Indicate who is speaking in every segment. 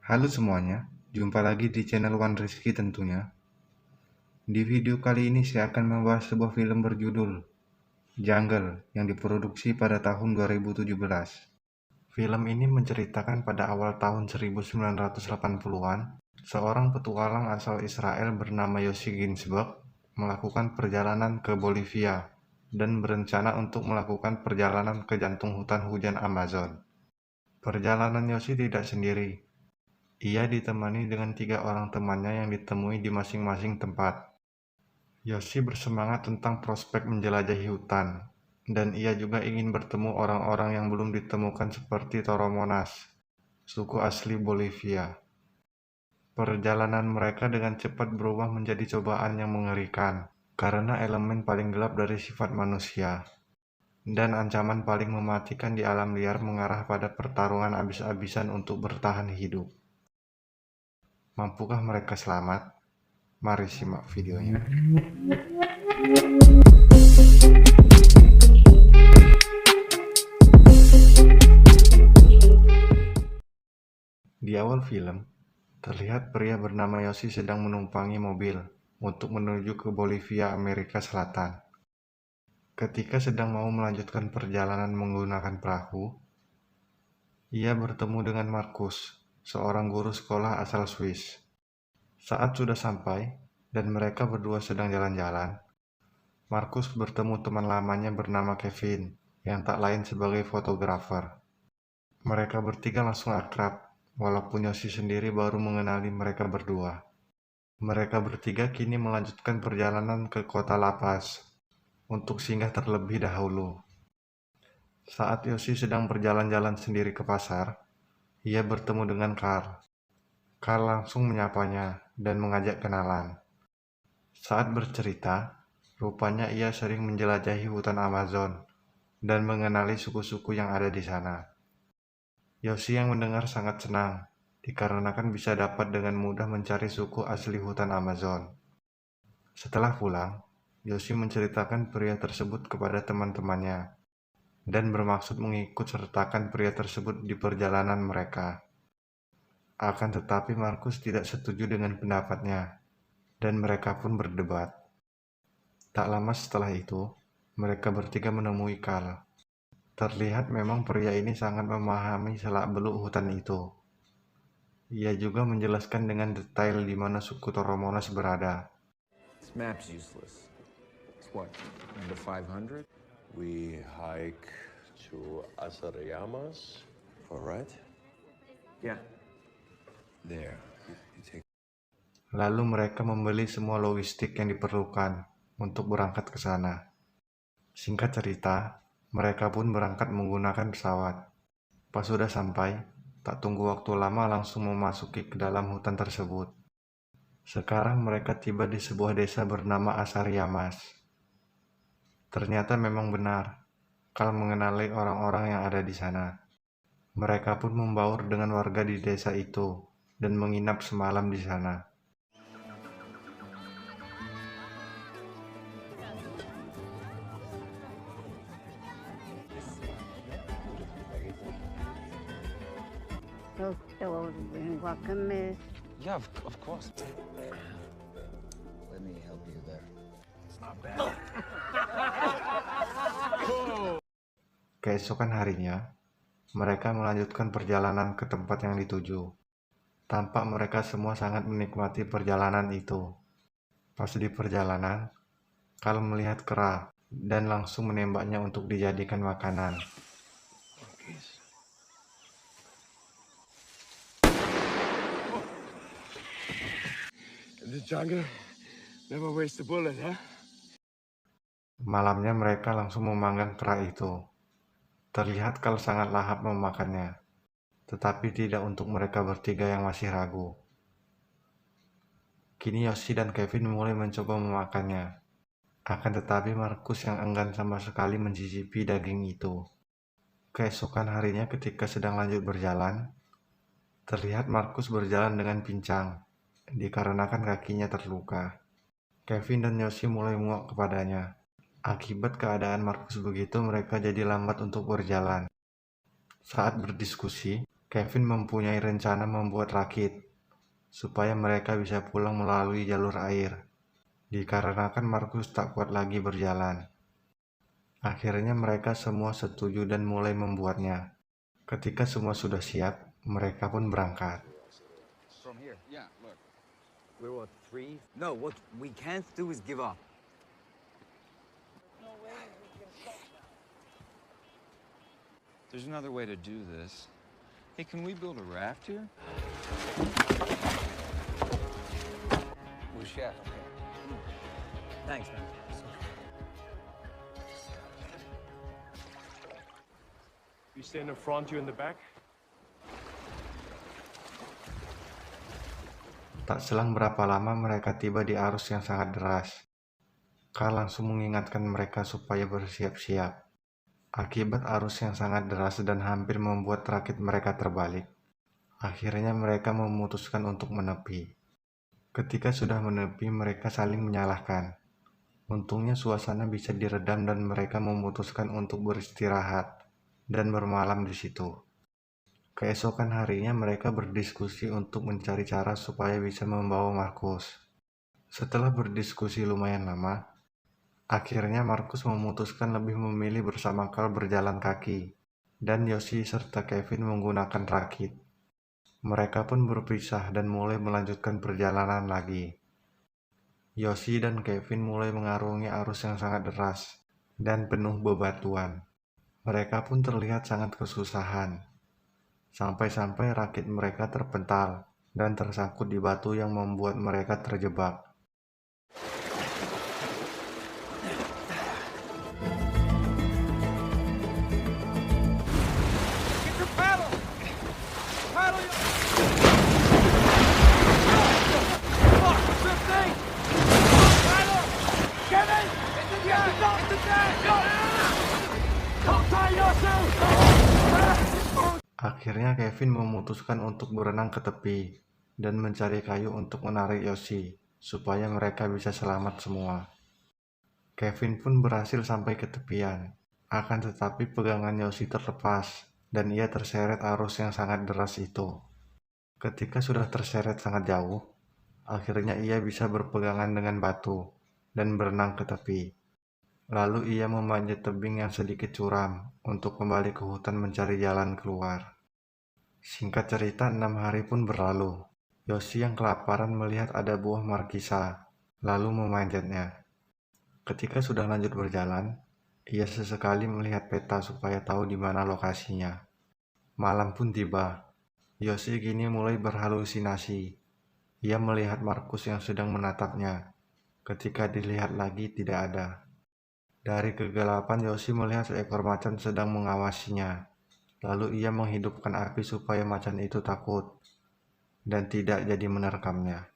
Speaker 1: Halo semuanya, jumpa lagi di channel One Rizky tentunya. Di video kali ini saya akan membahas sebuah film berjudul Jungle yang diproduksi pada tahun 2017. Film ini menceritakan pada awal tahun 1980-an, seorang petualang asal Israel bernama Yossi Ginsberg melakukan perjalanan ke Bolivia dan berencana untuk melakukan perjalanan ke jantung hutan hujan Amazon. Perjalanan Yossi tidak sendiri. Ia ditemani dengan 3 orang temannya yang ditemui di masing-masing tempat. Yossi bersemangat tentang prospek menjelajahi hutan, dan ia juga ingin bertemu orang-orang yang belum ditemukan seperti Toromonas, suku asli Bolivia. Perjalanan mereka dengan cepat berubah menjadi cobaan yang mengerikan, karena elemen paling gelap dari sifat manusia, dan ancaman paling mematikan di alam liar mengarah pada pertarungan abis-abisan untuk bertahan hidup. Mampukah mereka selamat? Mari simak videonya. Di awal film, terlihat pria bernama Yossi sedang menumpangi mobil untuk menuju ke Bolivia, Amerika Selatan. Ketika sedang mau melanjutkan perjalanan menggunakan perahu, ia bertemu dengan Markus, seorang guru sekolah asal Swiss. Saat sudah sampai, dan mereka berdua sedang jalan-jalan, Markus bertemu teman lamanya bernama Kevin, yang tak lain sebagai fotografer. Mereka bertiga langsung akrab, walaupun Yossi sendiri baru mengenali mereka berdua. Mereka bertiga kini melanjutkan perjalanan ke kota La Paz untuk singgah terlebih dahulu. Saat Yossi sedang berjalan-jalan sendiri ke pasar, ia bertemu dengan Carl. Carl langsung menyapanya dan mengajak kenalan. Saat bercerita, rupanya ia sering menjelajahi hutan Amazon dan mengenali suku-suku yang ada di sana. Yossi yang mendengar sangat senang, dikarenakan bisa dapat dengan mudah mencari suku asli hutan Amazon. Setelah pulang, Yossi menceritakan pria tersebut kepada teman-temannya, dan bermaksud mengikut sertakan pria tersebut di perjalanan mereka. Akan tetapi Markus tidak setuju dengan pendapatnya, dan mereka pun berdebat. Tak lama setelah itu, mereka bertiga menemui Carl. Terlihat memang pria ini sangat memahami selak-beluk hutan itu. Ia juga menjelaskan dengan detail di mana suku Toromonas berada.
Speaker 2: This map's useless. It's what, number 500?
Speaker 3: We hike to Asariyamas, all right?
Speaker 2: Yeah.
Speaker 3: There. You take.
Speaker 1: Lalu mereka membeli semua logistik yang diperlukan untuk berangkat ke sana. Singkat cerita, mereka pun berangkat menggunakan pesawat. Pas sudah sampai, tak tunggu waktu lama langsung memasuki ke dalam hutan tersebut. Sekarang mereka tiba di sebuah desa bernama Asariyamas. Ternyata memang benar, Carl mengenali orang-orang yang ada di sana. Mereka pun membaur dengan warga di desa itu dan menginap semalam di sana.
Speaker 4: Doctor, welcome.
Speaker 2: Yeah, of course.
Speaker 3: Let me help you there.
Speaker 1: Keesokan harinya, mereka melanjutkan perjalanan ke tempat yang dituju. Tampak mereka semua sangat menikmati perjalanan itu. Pas di perjalanan, Carl melihat kera dan langsung menembaknya untuk dijadikan makanan.
Speaker 3: In the jungle, never waste a bullet, huh?
Speaker 1: Malamnya mereka langsung memanggang kera itu. Terlihat Carl sangat lahap memakannya, tetapi tidak untuk mereka bertiga yang masih ragu. Kini Yossi dan Kevin mulai mencoba memakannya. Akan tetapi Markus yang enggan sama sekali mencicipi daging itu. Keesokan harinya ketika sedang lanjut berjalan, terlihat Markus berjalan dengan pincang, dikarenakan kakinya terluka. Kevin dan Yossi mulai muak kepadanya. Akibat keadaan Markus begitu, mereka jadi lambat untuk berjalan. Saat berdiskusi, Kevin mempunyai rencana membuat rakit supaya mereka bisa pulang melalui jalur air, dikarenakan Markus tak kuat lagi berjalan. Akhirnya mereka semua setuju dan mulai membuatnya. Ketika semua sudah siap, mereka pun berangkat.
Speaker 2: From here. Yeah, look. We're what, 3? No, what we can't do is give up. There's another way to do this. Hey, can we build a raft here? With a shaft, okay. Thanks, man.
Speaker 3: You stay in the front, you in the back?
Speaker 1: Tak selang berapa lama mereka tiba di arus yang sangat deras. Carl langsung mengingatkan mereka supaya bersiap-siap. Akibat arus yang sangat deras dan hampir membuat rakit mereka terbalik, akhirnya mereka memutuskan untuk menepi. Ketika sudah menepi, mereka saling menyalahkan. Untungnya suasana bisa diredam dan mereka memutuskan untuk beristirahat dan bermalam di situ. Keesokan harinya mereka berdiskusi untuk mencari cara supaya bisa membawa Markus. Setelah berdiskusi lumayan lama, akhirnya Markus memutuskan lebih memilih bersama Carl berjalan kaki, dan Yoshi serta Kevin menggunakan rakit. Mereka pun berpisah dan mulai melanjutkan perjalanan lagi. Yoshi dan Kevin mulai mengarungi arus yang sangat deras dan penuh bebatuan. Mereka pun terlihat sangat kesusahan, sampai-sampai rakit mereka terpental dan tersangkut di batu yang membuat mereka terjebak. Akhirnya Kevin memutuskan untuk berenang ke tepi dan mencari kayu untuk menarik Yoshi supaya mereka bisa selamat semua. Kevin pun berhasil sampai ke tepian, akan tetapi pegangan Yoshi terlepas dan ia terseret arus yang sangat deras itu. Ketika sudah terseret sangat jauh, akhirnya ia bisa berpegangan dengan batu dan berenang ke tepi. Lalu ia memanjat tebing yang sedikit curam untuk kembali ke hutan mencari jalan keluar. Singkat cerita, 6 hari pun berlalu. Yoshi yang kelaparan melihat ada buah markisa, lalu memanjatnya. Ketika sudah lanjut berjalan, ia sesekali melihat peta supaya tahu di mana lokasinya. Malam pun tiba. Yoshi kini mulai berhalusinasi. Ia melihat Markus yang sedang menatapnya. Ketika dilihat lagi, tidak ada. Dari kegelapan, Yoshi melihat seekor macan sedang mengawasinya. Lalu ia menghidupkan api supaya macan itu takut dan tidak jadi menerkamnya.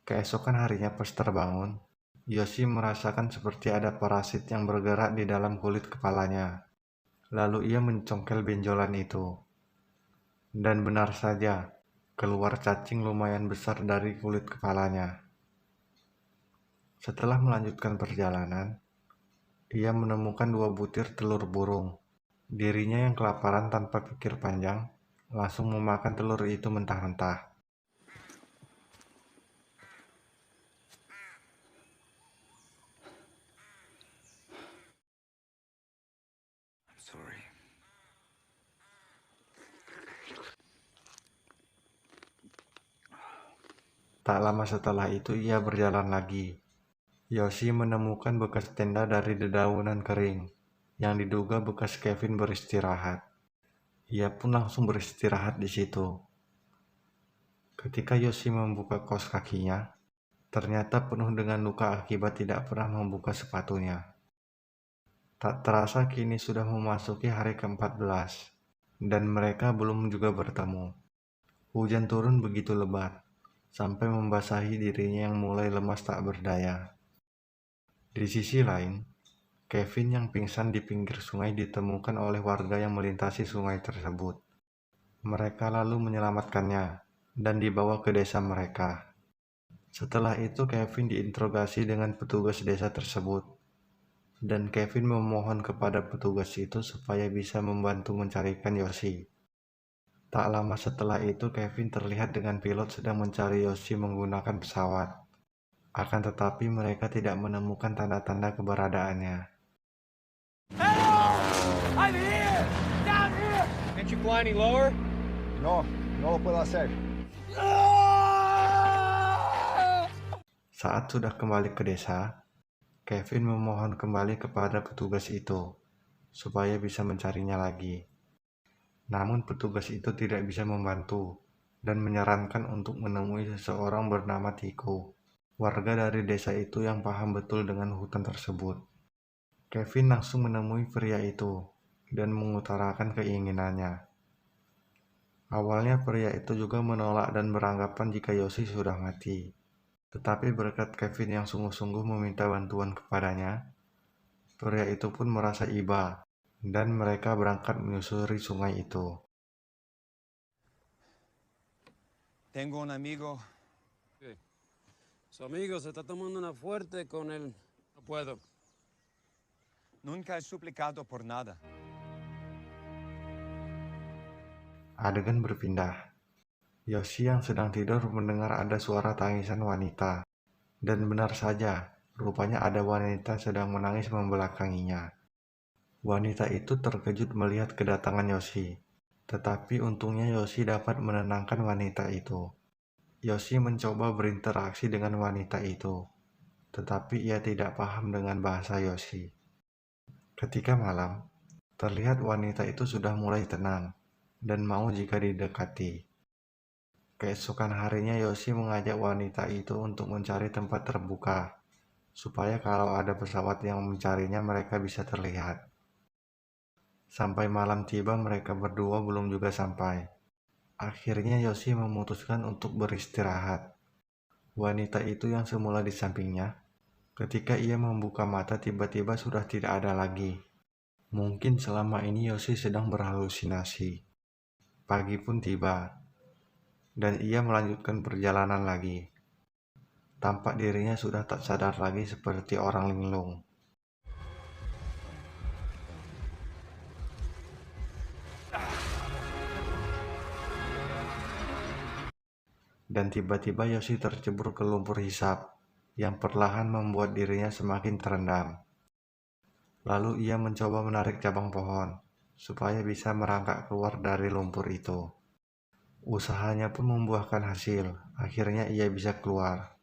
Speaker 1: Keesokan harinya pas terbangun, Yoshi merasakan seperti ada parasit yang bergerak di dalam kulit kepalanya. Lalu ia mencongkel benjolan itu. Dan benar saja, keluar cacing lumayan besar dari kulit kepalanya. Setelah melanjutkan perjalanan, ia menemukan 2 butir telur burung. Dirinya yang kelaparan tanpa pikir panjang, langsung memakan telur itu mentah-mentah.
Speaker 2: I'm sorry.
Speaker 1: Tak lama setelah itu ia berjalan lagi. Yoshi menemukan bekas tenda dari dedaunan kering, yang diduga bekas Kevin beristirahat. Ia pun langsung beristirahat di situ. Ketika Yoshi membuka kaos kakinya, ternyata penuh dengan luka akibat tidak pernah membuka sepatunya. Tak terasa kini sudah memasuki hari ke-14, dan mereka belum juga bertemu. Hujan turun begitu lebat, sampai membasahi dirinya yang mulai lemas tak berdaya. Di sisi lain, Kevin yang pingsan di pinggir sungai ditemukan oleh warga yang melintasi sungai tersebut. Mereka lalu menyelamatkannya dan dibawa ke desa mereka. Setelah itu Kevin diinterogasi dengan petugas desa tersebut, dan Kevin memohon kepada petugas itu supaya bisa membantu mencarikan Yoshi. Tak lama setelah itu, Kevin terlihat dengan pilot sedang mencari Yoshi menggunakan pesawat. Akan tetapi mereka tidak menemukan tanda-tanda keberadaannya.
Speaker 3: I'm here! Down here!
Speaker 5: Can't you fly any lower?
Speaker 2: No, no lo puedo hacer.
Speaker 1: Saat sudah kembali ke desa, Kevin memohon kembali kepada petugas itu, supaya bisa mencarinya lagi. Namun petugas itu tidak bisa membantu, dan menyarankan untuk menemui seseorang bernama Tiko, warga dari desa itu yang paham betul dengan hutan tersebut. Kevin langsung menemui pria itu, dan mengutarakan keinginannya. Awalnya pria itu juga menolak dan beranggapan jika Yoshi sudah mati. Tetapi berkat Kevin yang sungguh-sungguh meminta bantuan kepadanya, pria itu pun merasa iba, dan mereka berangkat menyusuri sungai itu.
Speaker 2: Tengo un amigo.
Speaker 6: Su amigo se está tomando una fuerte con él. No puedo.
Speaker 2: Nunca he suplicado por nada.
Speaker 1: Adegan berpindah. Yoshi yang sedang tidur mendengar ada suara tangisan wanita. Dan benar saja, rupanya ada wanita sedang menangis membelakanginya. Wanita itu terkejut melihat kedatangan Yoshi. Tetapi untungnya Yoshi dapat menenangkan wanita itu. Yoshi mencoba berinteraksi dengan wanita itu. Tetapi ia tidak paham dengan bahasa Yoshi. Ketika malam, terlihat wanita itu sudah mulai tenang dan mau jika didekati. Keesokan harinya Yoshi mengajak wanita itu untuk mencari tempat terbuka, supaya kalau ada pesawat yang mencarinya mereka bisa terlihat. Sampai malam tiba mereka berdua belum juga sampai. Akhirnya Yoshi memutuskan untuk beristirahat. Wanita itu yang semula di sampingnya, ketika ia membuka mata tiba-tiba sudah tidak ada lagi. Mungkin selama ini Yoshi sedang berhalusinasi. Pagi pun tiba, dan ia melanjutkan perjalanan lagi. Tampak dirinya sudah tak sadar lagi seperti orang linglung. Dan tiba-tiba Yoshi tercebur ke lumpur hisap, yang perlahan membuat dirinya semakin terendam. Lalu ia mencoba menarik cabang pohon, supaya bisa merangkak keluar dari lumpur itu. Usahanya pun membuahkan hasil, akhirnya ia bisa keluar.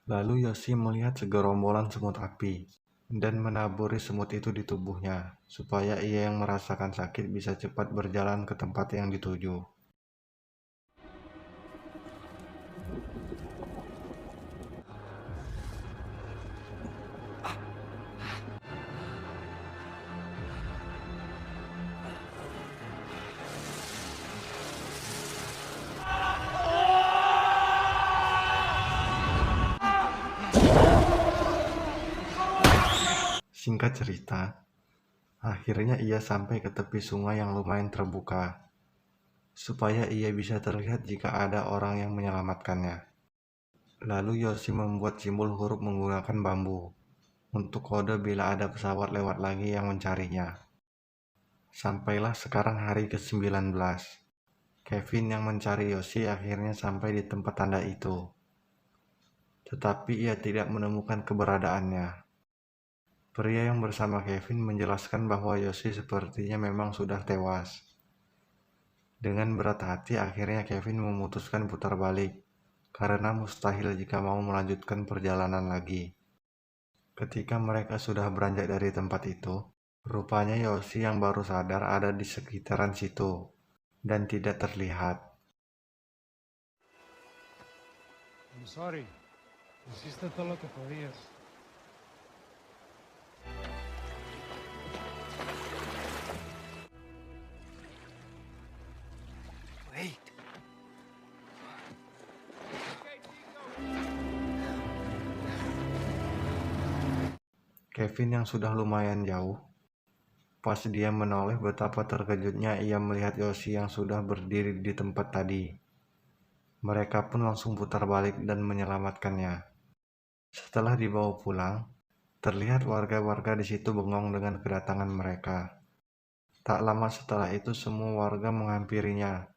Speaker 1: Lalu Yoshi melihat segerombolan semut api, dan menaburi semut itu di tubuhnya, supaya ia yang merasakan sakit bisa cepat berjalan ke tempat yang dituju. Singkat cerita, akhirnya ia sampai ke tepi sungai yang lumayan terbuka, supaya ia bisa terlihat jika ada orang yang menyelamatkannya. Lalu Yoshi membuat simbol huruf menggunakan bambu, untuk kode bila ada pesawat lewat lagi yang mencarinya. Sampailah sekarang hari ke-19. Kevin yang mencari Yoshi akhirnya sampai di tempat tanda itu. Tetapi ia tidak menemukan keberadaannya. Pria yang bersama Kevin menjelaskan bahwa Yoshi sepertinya memang sudah tewas. Dengan berat hati akhirnya Kevin memutuskan putar balik, karena mustahil jika mau melanjutkan perjalanan lagi. Ketika mereka sudah beranjak dari tempat itu, rupanya Yoshi yang baru sadar ada di sekitaran situ, dan tidak terlihat.
Speaker 6: I'm sorry. Hiciste todo lo que podías.
Speaker 2: Wait.
Speaker 1: Kevin yang sudah lumayan jauh, pas dia menoleh betapa terkejutnya ia melihat Yoshi yang sudah berdiri di tempat tadi. Mereka pun langsung putar balik dan menyelamatkannya. Setelah dibawa pulang, terlihat warga-warga di situ bengong dengan kedatangan mereka. Tak lama setelah itu semua warga menghampirinya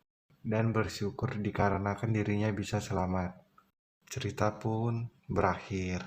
Speaker 1: dan bersyukur dikarenakan dirinya bisa selamat. Cerita pun berakhir.